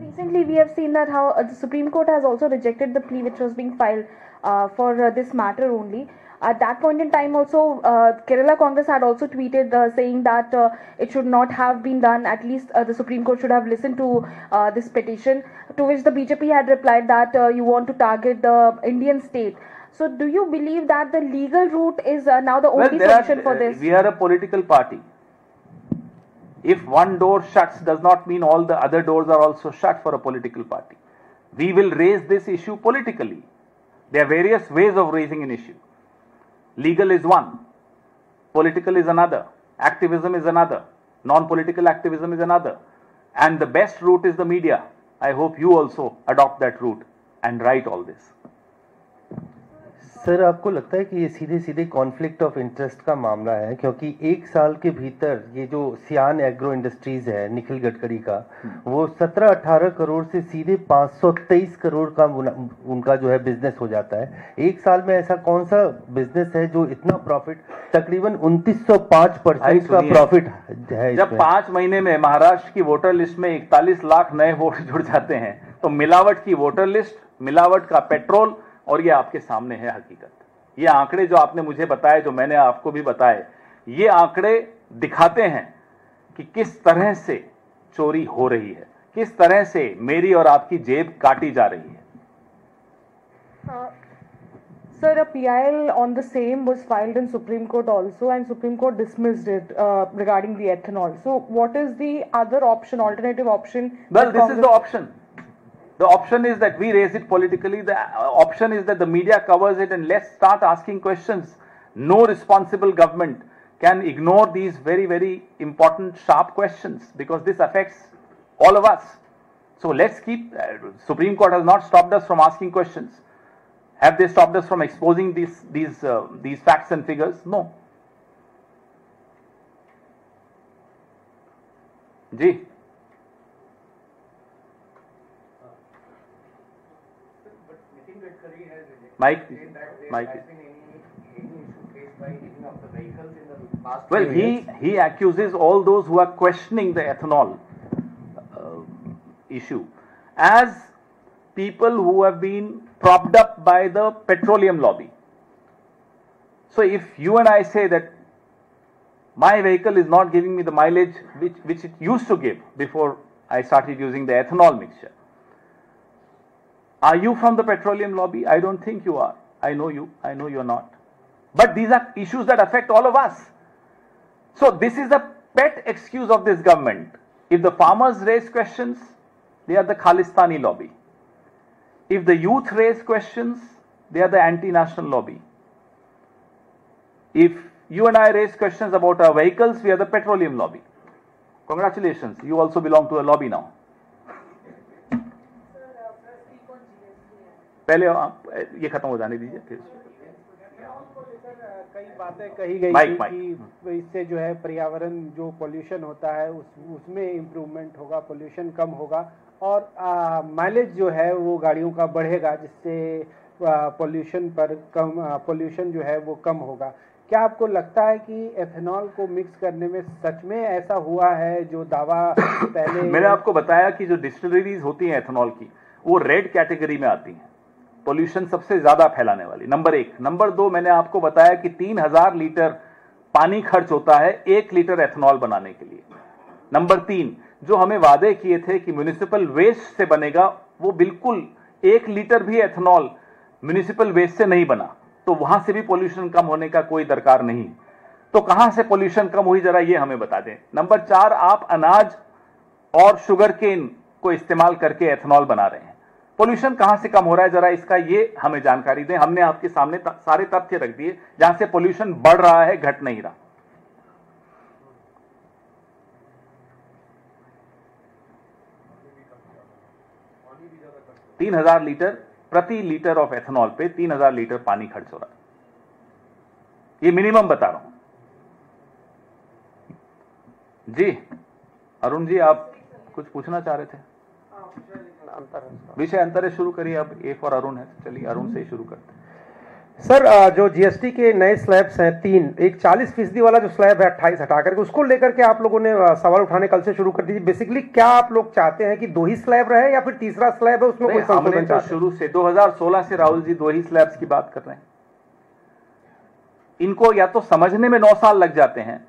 Recently, we have seen that how the Supreme Court has also rejected the plea which was being filed for this matter only. At that point in time, also Kerala Congress had also tweeted saying that it should not have been done. At least the Supreme Court should have listened to this petition. To which the BJP had replied that you want to target the Indian state. So, do you believe that the legal route is now the only solution for this? We are a political party. If one door shuts does not mean all the other doors are also shut for a political party. We will raise this issue politically. There are various ways of raising an issue. Legal is one, political is another, activism is another, non-political activism is another. And the best route is the media. I hope you also adopt that route and write all this. Sir, आपको लगता है कि ये सीधे सीधे conflict of interest का मामला है? क्योंकि एक साल के भीतर ये जो सियान एग्रो इंडस्ट्रीज है निखिल गडकरी का, वो 17-18 करोड़ से सीधे 523 करोड़ का उनका जो है बिजनेस हो जाता है। एक साल में ऐसा कौन सा बिजनेस है जो इतना प्रॉफिट, तकरीबन 2905% का प्रॉफिट है? जब 5 महीने में महाराष्ट्र की वोटर लिस्ट में 41 लाख नए वोट जुड़ जाते हैं, तो मिलावट की वोटर लिस्ट, मिलावट का पेट्रोल, और ये आपके सामने है हकीकत। ये आंकड़े जो आपने मुझे बताए, जो मैंने आपको भी बताए, ये आंकड़े दिखाते हैं कि किस तरह से चोरी हो रही है, किस तरह से मेरी और आपकी जेब काटी जा रही है। Sir, a PIL on the same was filed in Supreme Court also, and Supreme Court dismissed it regarding the ethanol. So, what is the other option, alternative option? Well, this is the option. The option is that we raise it politically. The option is that the media covers it, and let's start asking questions. No responsible government can ignore these very, very important, sharp questions, because this affects all of us. So let's keep, Supreme Court has not stopped us from asking questions. Have they stopped us from exposing these facts and figures? No. Ji. Mike. Well, he accuses all those who are questioning the ethanol issue as people who have been propped up by the petroleum lobby. So if you and I say that my vehicle is not giving me the mileage which it used to give before I started using the ethanol mixture, are you from the petroleum lobby? I don't think you are. I know you. I know you're not. But these are issues that affect all of us. So this is the pet excuse of this government. If the farmers raise questions, they are the Khalistani lobby. If the youth raise questions, they are the anti-national lobby. If you and I raise questions about our vehicles, we are the petroleum lobby. Congratulations, you also belong to a lobby now. पहले ये खत्म हो जाने दीजिए फिर। कई बातें कही गई कि इससे जो है पर्यावरण, जो पोल्यूशन होता है उसमें इम्प्रूवमेंट होगा, पोल्यूशन कम होगा, और माइलेज जो है वो गाड़ियों का बढ़ेगा, जिससे पोल्यूशन जो है वो कम होगा। क्या आपको लगता है कि एथेनॉल को मिक्स करने में सच में ऐसा हुआ है जो दावा पहले? मैंने आपको बताया कि जो डिस्टिलरीज होती हैं एथेनॉल की, वो रेड कैटेगरी में आती हैं, पोल्यूशन सबसे ज्यादा फैलाने वाली, नंबर 1। नंबर 2, मैंने आपको बताया कि 3000 लीटर पानी खर्च होता है 1 लीटर एथेनॉल बनाने के लिए। नंबर 3, जो हमें वादे किए थे कि म्युनिसिपल वेस्ट से बनेगा, वो बिल्कुल 1 लीटर भी एथेनॉल म्युनिसिपल वेस्ट से नहीं बना, तो वहां से भी पोल्यूशन कम होने का कोई दरकार नहीं। तो कहां से पोल्यूशन कम हुई, जरा ये हमें बता दें। नंबर 4, आप अनाज और शुगर केन को इस्तेमाल करके एथेनॉल बना रहे हैं, पोल्यूशन कहां से कम हो रहा है, जरा इसका ये हमें जानकारी दें। हमने आपके सामने सारे तथ्य रख दिए जहां से पोल्यूशन बढ़ रहा है, घट नहीं रहा। तीन 3000 लीटर प्रति लीटर ऑफ एथेनॉल पे 3000 लीटर पानी खर्च हो रहा है, ये मिनिमम बता रहा हूं। जी अरुण जी, आप कुछ पूछना चाह रहे थे? विषय अंतर है, शुरू करिए। अब ए फॉर अरुण है, चलिए अरुण से ही शुरू करते हैं। सर जो जीएसटी के नए स्लैब्स हैं तीन, एक 40% वाला जो स्लैब है 28 हटा करके, उसको लेकर के आप लोगों ने सवाल उठाने कल से शुरू कर दीजिए। बेसिकली क्या आप लोग चाहते हैं कि 2 ही स्लैब रहे या फिर तीसरा स्लैब है उसमें कोई संशोधन चाहते हैं? शुरू से 2016 से राहुल जी 2 ही स्लैब्स की बात कर रहे हैं। इनको या तो समझने में 9 साल लग जाते हैं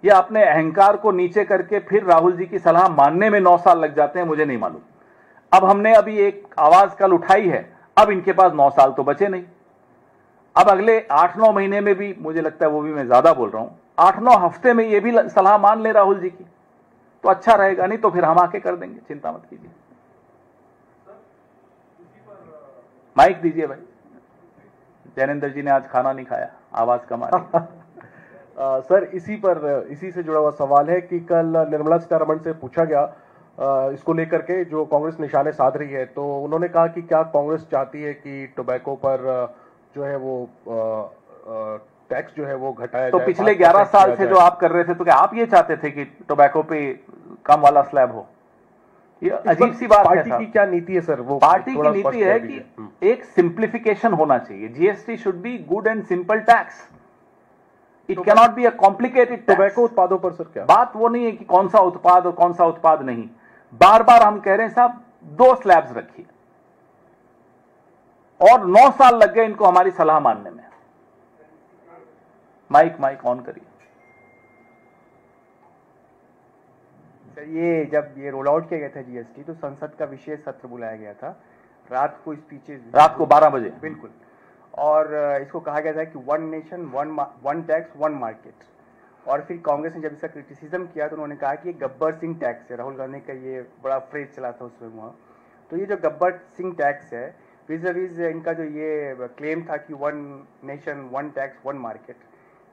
या अपने अहंकार को नीचे करके फिर राहुल जी की सलाह मानने में 9 साल लग जाते हैं, मुझे नहीं मालूम। अब हमने अभी एक आवाज कल उठाई है, अब इनके पास 9 साल तो बचे नहीं। अब अगले 8-9 महीने में भी, मुझे लगता है वो भी मैं ज्यादा बोल रहा हूं, 8-9 हफ्ते में ये भी सलाह मान ले राहुल जी की तो अच्छा रहेगा, नहीं तो फिर हम आके कर देंगे, चिंता मत कीजिए। माइक दीजिए भाई। जैनेंद्र जी ने आज खाना नहीं खाया, आवाज कम आ रही। सर इसी से जुड़ा हुआ सवाल है कि कल निर्मला सीतारमण से पूछा गया इसको लेकर के जो कांग्रेस निशाने साध रही है, तो उन्होंने कहा कि क्या कांग्रेस चाहती है कि टोबैको पर जो है वो टैक्स जो है वो घटाया तो जाए? पिछले 11 साल से जो आप कर रहे थे, तो क्या आप ये चाहते थे कि टोबैको पे कम वाला स्लैब हो? ये अजीब सी बात है। पार्टी की क्या नीति है सर? वो पार्टी की नीति है कि एक सिंप्लीफिकेशन होना चाहिए। GST should be good and simple tax, it cannot be a complicated. Tobacco उत्पादों पर सर क्या बात वो नहीं है कि कौन सा उत्पाद और कौन सा उत्पाद नहीं। बार बार हम कह रहे हैं साहब 2 स्लैब्स रखिए, और 9 साल लग गए इनको हमारी सलाह मानने में। माइक ऑन करिए सर। ये जब ये रोल आउट किया गया था जीएसटी, तो संसद का विशेष सत्र बुलाया गया था रात को, स्पीचेस रात को 12 बजे बिल्कुल, और इसको कहा गया था कि 1 नेशन 1 टैक्स 1 मार्केट। और फिर कांग्रेस ने जब इसका क्रिटिसिज्म किया तो उन्होंने कहा कि ये गब्बर सिंह टैक्स है। राहुल गांधी का ये बड़ा फ्रेज चला था उसमें वहाँ। तो ये जो गब्बर सिंह टैक्स है, विज़ इनका जो ये क्लेम था कि 1 नेशन 1 टैक्स 1 मार्केट,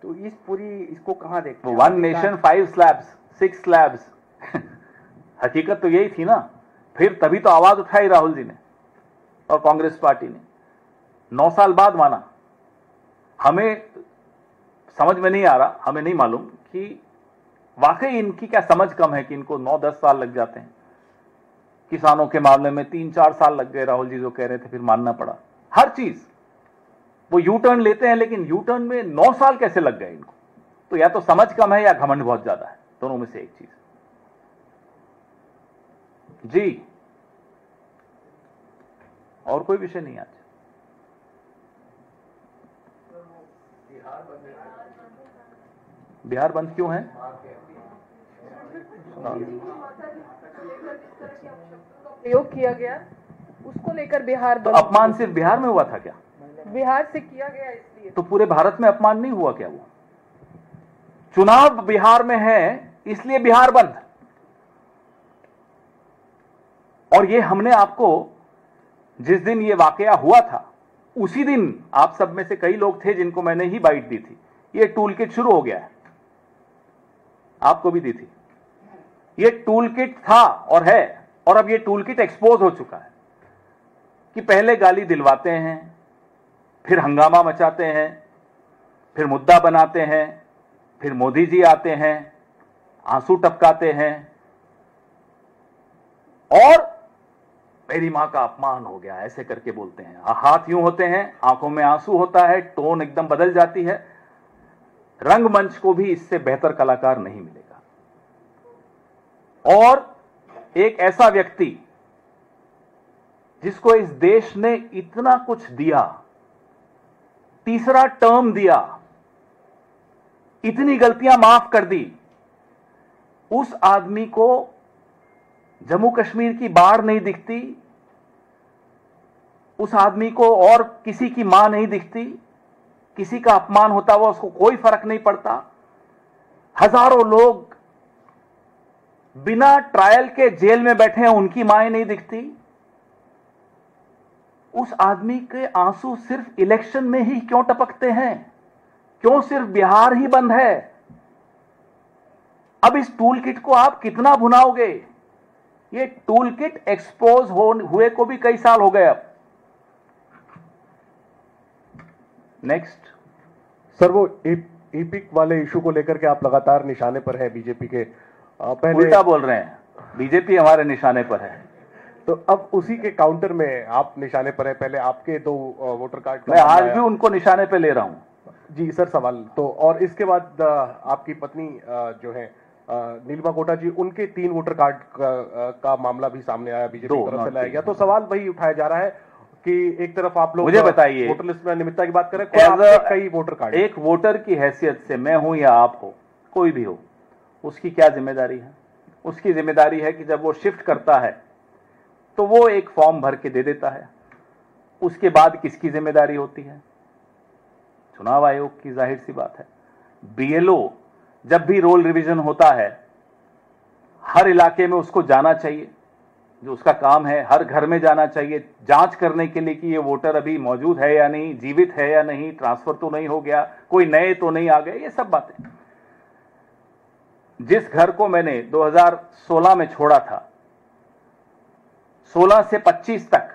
तो इसको कहाँ देखते हैं? 1 नेशन 5 स्लैब्स 6 स्लैब्स हकीकत तो यही थी ना। फिर तभी तो आवाज उठाई राहुल जी ने और कांग्रेस पार्टी ने, 9 साल बाद माना। हमें समझ में नहीं आ रहा, हमें नहीं मालूम कि वाकई इनकी क्या समझ कम है कि इनको 9-10 साल लग जाते हैं। किसानों के मामले में 3-4 साल लग गए, राहुल जी जो कह रहे थे, फिर मानना पड़ा। हर चीज वो यू टर्न लेते हैं, लेकिन यू टर्न में 9 साल कैसे लग गए इनको? तो या तो समझ कम है या घमंड बहुत ज्यादा है, दोनों में से एक चीज। जी और कोई विषय नहीं आज। बिहार बंद क्यों है? प्रयोग किया गया, उसको लेकर बिहार तो बंद। अपमान सिर्फ बिहार में हुआ था क्या? बिहार से किया गया इसलिए। तो पूरे भारत में अपमान नहीं हुआ क्या? वो चुनाव बिहार में है इसलिए बिहार बंद। और ये हमने आपको जिस दिन ये वाकया हुआ था उसी दिन आप सब में से कई लोग थे जिनको मैंने ही बाइट दी थी। ये टूल किट शुरू हो गया है, आपको भी दी थी। ये टूल किट था और है, और अब ये टूल किट एक्सपोज हो चुका है कि पहले गाली दिलवाते हैं, फिर हंगामा मचाते हैं, फिर मुद्दा बनाते हैं, फिर मोदी जी आते हैं, आंसू टपकाते हैं, और मेरी मां का अपमान हो गया ऐसे करके बोलते हैं। हाथ यूं होते हैं, आंखों में आंसू होता है, टोन एकदम बदल जाती है। रंगमंच को भी इससे बेहतर कलाकार नहीं मिलेगा। और एक ऐसा व्यक्ति जिसको इस देश ने इतना कुछ दिया, तीसरा टर्म दिया, इतनी गलतियां माफ कर दी, उस आदमी को जम्मू कश्मीर की बाढ़ नहीं दिखती, उस आदमी को और किसी की मां नहीं दिखती, किसी का अपमान होता हुआ उसको कोई फर्क नहीं पड़ता। हजारों लोग बिना ट्रायल के जेल में बैठे हैं, उनकी मां नहीं दिखती। उस आदमी के आंसू सिर्फ इलेक्शन में ही क्यों टपकते हैं? क्यों सिर्फ बिहार ही बंद है? अब इस टूल किट को आप कितना भुनाओगे? ये टूल किट एक्सपोज हुए को भी कई साल हो गए। अब नेक्स्ट सर, वो ईपिक वाले इशू को लेकर के आप लगातार निशाने पर है बीजेपी के। पहले उल्टा बोल रहे हैं, बीजेपी हमारे निशाने पर है। तो अब उसी के काउंटर में आप निशाने पर है, पहले आपके 2 वोटर कार्ड मैं आज भी उनको निशाने पे ले रहा हूं। जी सर, सवाल तो, और इसके बाद आपकी पत्नी जो है नीलिमा कोटा जी, उनके 3 वोटर कार्ड का मामला भी सामने आया, बीजेपी की तरफ से लाया गया। तो सवाल वही उठाया जा रहा है कि एक तरफ आप लोग मुझे बताइए, वोटर लिस्ट में अनियमितता की बात करें, कई वोटर कार्ड, एक वोटर की हैसियत से मैं हूं या आप हो, कोई भी हो, उसकी क्या जिम्मेदारी है? उसकी जिम्मेदारी है कि जब वो शिफ्ट करता है तो वो एक फॉर्म भर के दे देता है। उसके बाद किसकी जिम्मेदारी होती है? चुनाव आयोग की, जाहिर सी बात है। बीएलओ जब भी रोल रिवीजन होता है, हर इलाके में उसको जाना चाहिए, जो उसका काम है, हर घर में जाना चाहिए, जांच करने के लिए कि ये वोटर अभी मौजूद है या नहीं, जीवित है या नहीं, ट्रांसफर तो नहीं हो गया, कोई नए तो नहीं आ गए, ये सब बातें। जिस घर को मैंने 2016 में छोड़ा था, 16 से 25 तक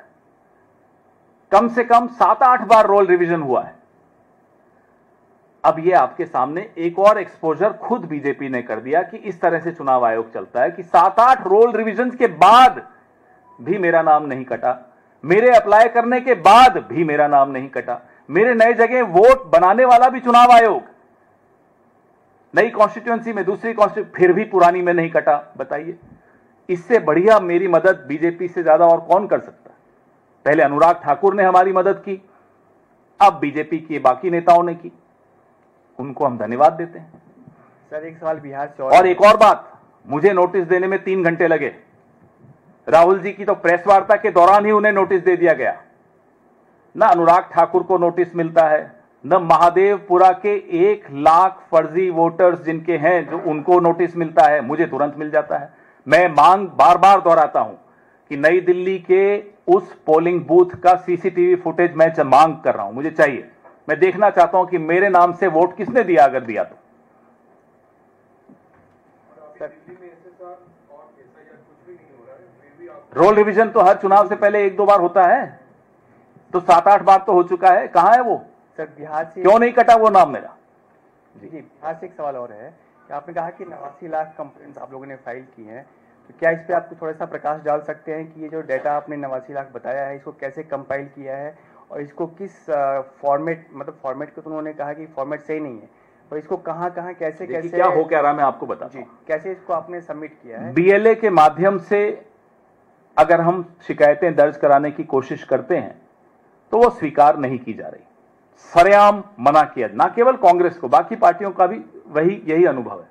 कम से कम 7-8 बार रोल रिवीजन हुआ है। अब ये आपके सामने एक और एक्सपोजर खुद बीजेपी ने कर दिया कि इस तरह से चुनाव आयोग चलता है कि 7-8 रोल रिवीजन के बाद भी मेरा नाम नहीं कटा, मेरे अप्लाई करने के बाद भी मेरा नाम नहीं कटा, मेरे नए जगह वोट बनाने वाला भी चुनाव आयोग, नई कॉन्स्टिट्यूएंसी में, दूसरी कॉन्स्टिट्यूएंसी, फिर भी पुरानी में नहीं कटा। बताइए, इससे बढ़िया मेरी मदद बीजेपी से ज्यादा और कौन कर सकता है? पहले अनुराग ठाकुर ने हमारी मदद की, अब बीजेपी के बाकी नेताओं ने की, उनको हम धन्यवाद देते हैं। सर एक सवाल बिहार से और एक और बात, मुझे नोटिस देने में 3 घंटे लगे। राहुल जी की तो प्रेस वार्ता के दौरान ही उन्हें नोटिस दे दिया गया। ना अनुराग ठाकुर को नोटिस मिलता है, न महादेवपुरा के 1 लाख फर्जी वोटर्स जिनके हैं जो उनको नोटिस मिलता है, मुझे तुरंत मिल जाता है। मैं मांग बार बार दोहराता हूं कि नई दिल्ली के उस पोलिंग बूथ का सीसीटीवी फुटेज मैं मांग कर रहा हूं, मुझे चाहिए। मैं देखना चाहता हूं कि मेरे नाम से वोट किसने दिया, अगर दिया तो। रोल रिवीजन तो हर चुनाव से पहले 1-2 बार होता है, तो 7-8 बार तो हो चुका है। कहां है वो? सर बिहार से क्यों नहीं कटा वो नाम मेरा? जी बिहार से एक सवाल और है कि आपने कहा कि 89 लाख कंप्लेंट्स आप लोगों ने फाइल की हैं, तो क्या इस पे आप थोड़ा सा प्रकाश डाल सकते हैं कि ये जो डेटा आपने 89 लाख बताया है, इसको कैसे कंपाइल किया है और इसको किस फॉर्मेट, मतलब फॉर्मेट को तो उन्होंने कहा कि फॉर्मेट सही नहीं है, और इसको कहां कैसे क्या हो क्या रहा मैं आपको बताता हूं। कैसे इसको आपने सबमिट किया है? बीएलए के माध्यम से अगर हम शिकायतें दर्ज कराने की कोशिश करते हैं तो वो स्वीकार नहीं की जा रही, सरेआम मना किया। ना केवल कांग्रेस को, बाकी पार्टियों का भी यही अनुभव है।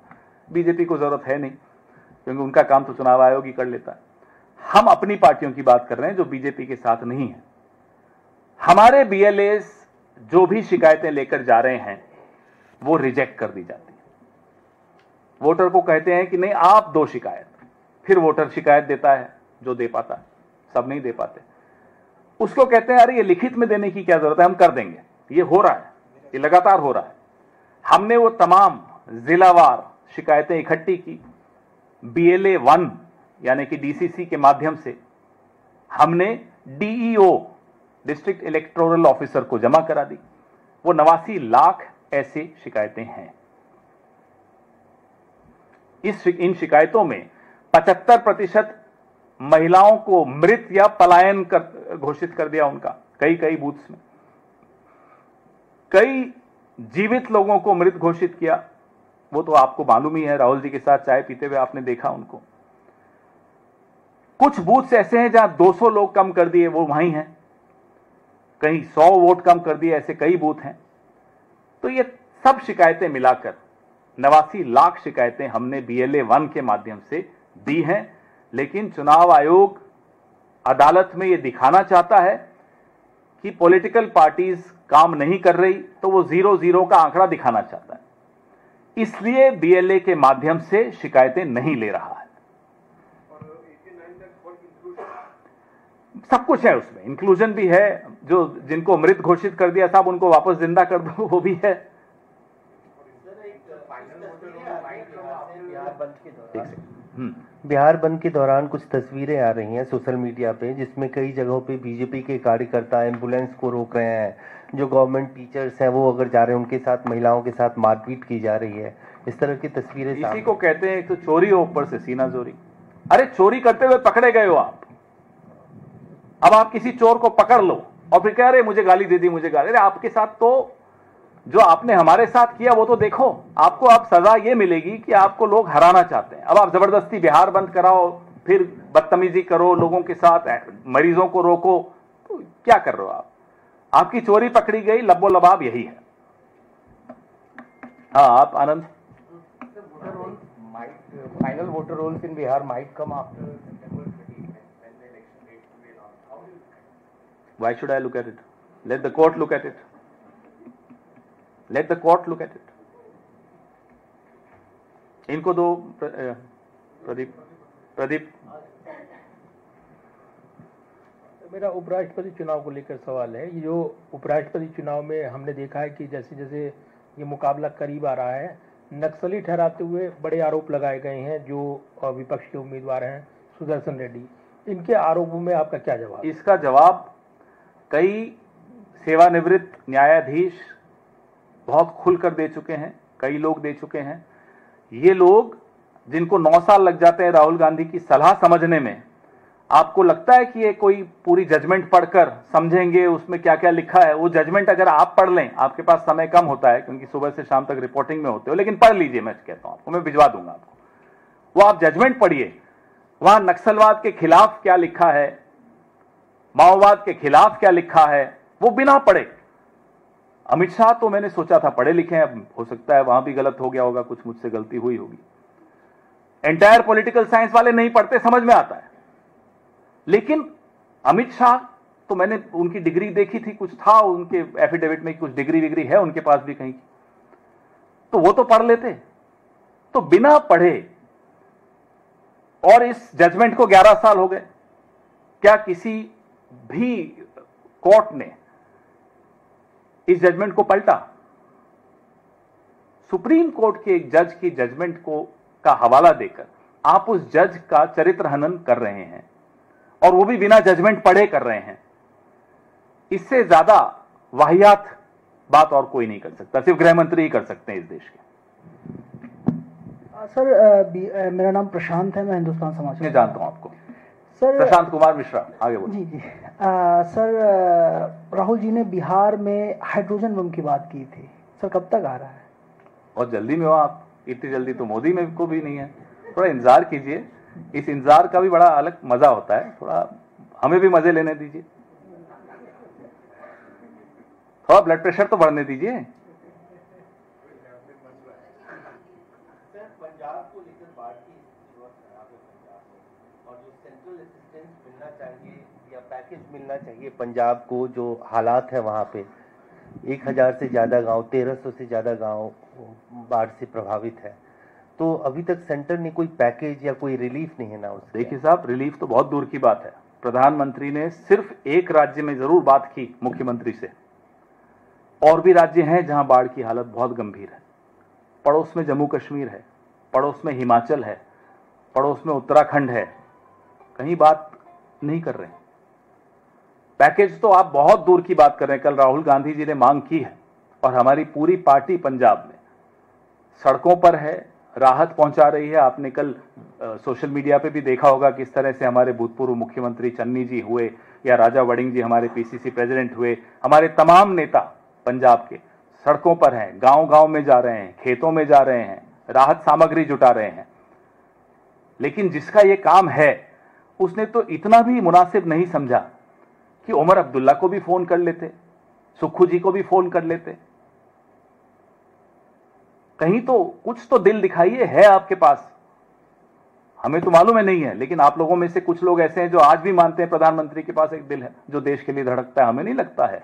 बीजेपी को जरूरत है नहीं, क्योंकि उनका काम तो चुनाव आयोग ही कर लेता है। हम अपनी पार्टियों की बात कर रहे हैं जो बीजेपी के साथ नहीं है। हमारे बीएलएस जो भी शिकायतें लेकर जा रहे हैं वो रिजेक्ट कर दी जाती है। वोटर को कहते हैं कि नहीं आप दो शिकायत, फिर वोटर शिकायत देता है जो दे पाता है, सब नहीं दे पाते। उसको कहते हैं अरे ये लिखित में देने की क्या जरूरत है, हम कर देंगे। ये हो रहा है, ये लगातार हो रहा है। हमने वो तमाम जिलावार शिकायतें इकट्ठी की, बीएलए 1 यानी कि डीसीसी के माध्यम से हमने डीईओ, डिस्ट्रिक्ट इलेक्टोरल ऑफिसर को जमा करा दी। वो 89 लाख ऐसी शिकायतें हैं। इन शिकायतों में 75% महिलाओं को मृत या पलायन घोषित कर दिया उनका, कई बूथ्स में। कई जीवित लोगों को मृत घोषित किया, वो तो आपको मालूम ही है, राहुल जी के साथ चाय पीते हुए आपने देखा उनको। कुछ बूथ्स ऐसे हैं जहां 200 लोग कम कर दिए, वो वहीं हैं। कहीं 100 वोट कम कर दिए, ऐसे कई बूथ हैं। तो ये सब शिकायतें मिलाकर 89 लाख शिकायतें हमने बीएलए 1 के माध्यम से दी हैं। लेकिन चुनाव आयोग अदालत में ये दिखाना चाहता है कि पॉलिटिकल पार्टीज काम नहीं कर रही, तो वो 0-0 का आंकड़ा दिखाना चाहता है, इसलिए बीएलए के माध्यम से शिकायतें नहीं ले रहा है। सब कुछ है उसमें, इंक्लूजन भी है, जो जिनको मृत घोषित कर दिया साहब उनको वापस जिंदा कर दो, वो भी है। बिहार बंद के दौरान कुछ तस्वीरें आ रही हैं सोशल मीडिया पे, जिसमें कई जगहों पे बीजेपी के कार्यकर्ता एम्बुलेंस को रोक रहे हैं। जो गवर्नमेंट टीचर्स हैं वो अगर जा रहे हैं, उनके साथ महिलाओं के साथ मारपीट की जा रही है। इस तरह की तस्वीरें इसी को कहते हैं, एक तो चोरी हो, ऊपर से सीना चोरी। अरे चोरी करते हुए पकड़े गए हो आप, अब आप किसी चोर को पकड़ लो और फिर कह रहे मुझे गाली दे दी, मुझे गाली। अरे आपके साथ तो जो आपने हमारे साथ किया वो तो देखो, आपको अब सजा ये मिलेगी कि आपको लोग हराना चाहते हैं। अब आप जबरदस्ती बिहार बंद कराओ, फिर बदतमीजी करो लोगों के साथ, मरीजों को रोको, तो क्या कर रहे हो आप? आपकी चोरी पकड़ी गई, लब्बो लबाब यही है। हाँ, आप आनंद। Final voter rolls in Bihar might come after September 30 when the election date will be announced. How do you look at it? Why should I look at it? Let the court look at it. Let the court look at it. इनको दो प्रदीप। मेरा उपराष्ट्रपति चुनाव को लेकर सवाल है। ये जो उपराष्ट्रपति चुनाव में हमने देखा है कि जैसे जैसे ये मुकाबला करीब आ रहा है, नक्सली ठहराते हुए बड़े आरोप लगाए गए हैं जो विपक्ष के उम्मीदवार हैं सुदर्शन रेड्डी। इनके आरोपों में आपका क्या जवाब? इसका जवाब कई सेवानिवृत्त न्यायाधीश बहुत खुलकर दे चुके हैं, कई लोग दे चुके हैं। ये लोग जिनको 9 साल लग जाते हैं राहुल गांधी की सलाह समझने में, आपको लगता है कि ये कोई पूरी जजमेंट पढ़कर समझेंगे उसमें क्या क्या लिखा है? वो जजमेंट अगर आप पढ़ लें, आपके पास समय कम होता है क्योंकि सुबह से शाम तक रिपोर्टिंग में होते हो, लेकिन पढ़ लीजिए, मैं कहता हूं आपको, मैं भिजवा दूंगा आपको। वो आप जजमेंट पढ़िए, वहां नक्सलवाद के खिलाफ क्या लिखा है, माओवाद के खिलाफ क्या लिखा है, वो बिना पढ़े। अमित शाह तो मैंने सोचा था पढ़े लिखे हैं, हो सकता है वहां भी गलत हो गया होगा, कुछ मुझसे गलती हुई होगी। एंटायर पॉलिटिकल साइंस वाले नहीं पढ़ते, समझ में आता है। लेकिन अमित शाह तो मैंने उनकी डिग्री देखी थी, कुछ था उनके एफिडेविट में, कुछ डिग्री विग्री है उनके पास भी कहीं की, तो वो तो पढ़ लेते। तो बिना पढ़े, और इस जजमेंट को 11 साल हो गए, क्या किसी भी कोर्ट ने इस जजमेंट को पलटा? सुप्रीम कोर्ट के एक जज की जजमेंट को का हवाला देकर आप उस जज का चरित्र हनन कर रहे हैं, और वो भी बिना जजमेंट पढ़े कर रहे हैं। इससे ज्यादा वाहियात बात और कोई नहीं कर सकता, सिर्फ गृह मंत्री ही कर सकते हैं इस देश के। सर, मेरा नाम प्रशांत है, मैं हिंदुस्तान समाचार मैं जानता हूं आपको। सर, प्रशांत कुमार मिश्रा, आगे बोलिए। जी। सर, राहुल जी ने बिहार में हाइड्रोजन बम की बात की थी, सर कब तक आ रहा है? बहुत जल्दी में हो आप, इतनी जल्दी तो मोदी में को भी नहीं है, थोड़ा इंतजार कीजिए। इस इंतजार का भी बड़ा अलग मजा होता है, थोड़ा हमें भी मजे लेने दीजिए, थोड़ा ब्लड प्रेशर तो बढ़ने दीजिए। पंजाब को लेकर बाढ़ की स्थिति बहुत खराब है पंजाब में, और जो सेंट्रल असिस्टेंस मिलना चाहिए या पैकेज मिलना चाहिए पंजाब को, जो हालात है वहाँ पे 1000 से ज़्यादा गांव, 1300 से ज़्यादा गांव बाढ़ से प्रभावित है, तो अभी तक सेंटर ने कोई पैकेज या कोई रिलीफ नहीं है ना उससे। देखिए साहब, रिलीफ तो बहुत दूर की बात है। प्रधानमंत्री ने सिर्फ एक राज्य में जरूर बात की मुख्यमंत्री से, और भी राज्य हैं जहां बाढ़ की हालत बहुत गंभीर है। पड़ोस में जम्मू कश्मीर है, पड़ोस में हिमाचल है, पड़ोस में उत्तराखंड है, कहीं बात नहीं कर रहे। पैकेज तो आप बहुत दूर की बात कर रहे हैं। कल राहुल गांधी जी ने मांग की है, और हमारी पूरी पार्टी पंजाब में सड़कों पर है, राहत पहुंचा रही है। आपने कल सोशल मीडिया पे भी देखा होगा किस तरह से हमारे भूतपूर्व मुख्यमंत्री चन्नी जी हुए या राजा वड़िंग जी हमारे पीसीसी प्रेसिडेंट हुए, हमारे तमाम नेता पंजाब के सड़कों पर हैं, गांव गांव में जा रहे हैं, खेतों में जा रहे हैं, राहत सामग्री जुटा रहे हैं। लेकिन जिसका ये काम है उसने तो इतना भी मुनासिब नहीं समझा कि उमर अब्दुल्ला को भी फोन कर लेते, सुक्खू जी को भी फोन कर लेते। कहीं तो कुछ तो दिल दिखाइए, है आपके पास। हमें तो मालूम है नहीं है, लेकिन आप लोगों में से कुछ लोग ऐसे हैं जो आज भी मानते हैं प्रधानमंत्री के पास एक दिल है जो देश के लिए धड़कता है। हमें नहीं लगता है।